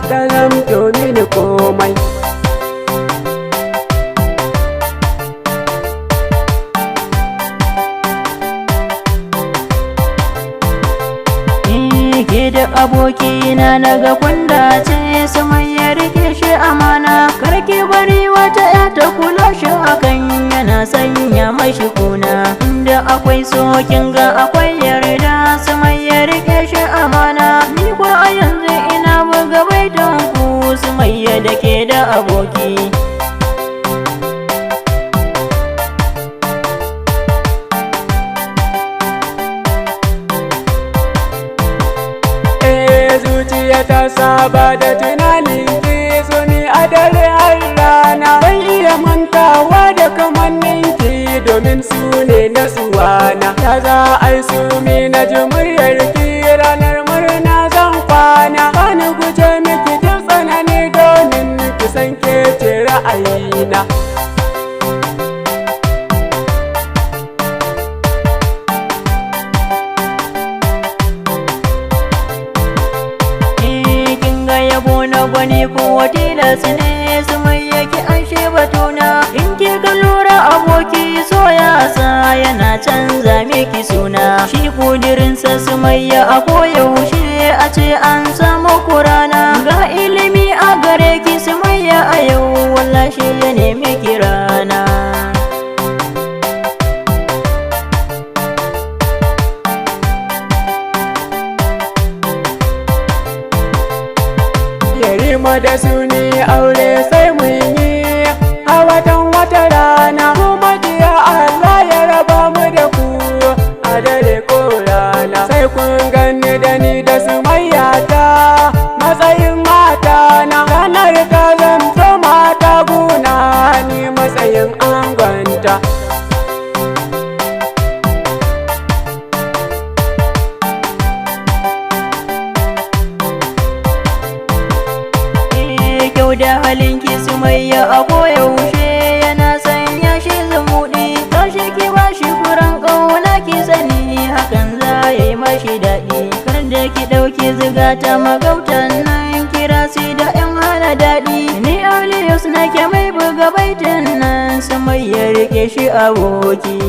ta zamto mini komai. Ke da abokina naga kwanda ce sumayya rike shi amana, karki bari wata ya ta kula shi hakan yana sanya mashi kuna. Inda akwai so kin ga akwai yarda, sumayya rike shi amana. Ni ko a yanzu ina buga baitan ku sumayya da ke da aboki. Zuciya ta saba da tunanin ki, so ni a dare har rana. Ban iya mantawa da kamannin ki, domin su ne natsuwana. Ya za a yi sumi na ji muryar ki, ranar murna zan kwana. Bani guje miki jin tsanani, domin ki san ke ce ra'ayina. Yabo na gwani ko tilas ne sumayya ki anshe batuna. In ki ka lura aboki so ya sa yana canza miki suna. Shi kudirinsa sumayya a koyaushe a ce an samu kurana. Ga ilimi a gare ki sumayya a yau wallahi ya nemi kirana. Yarima da suni aure sai mun yi a wata rana. Kuma jiya Allah ya raba mu da ku a dare ko rana. Sai kun gani da ni da sumayya ta matsayin mata na. Ranar ta zamto mata guna, ni matsayin angonta. Da halinki sumayya a koyaushe yana sanya shi zumuɗi. Tashi ki ba shi furan ƙauna ki sani hakan za ya yi mashi daɗi. Kar da ki ɗauki ziga ta magautan nan, kira su da ƴan hana daɗi. Ni Aliyus nake mai buga baitin nan, sumayya rike shi aboki.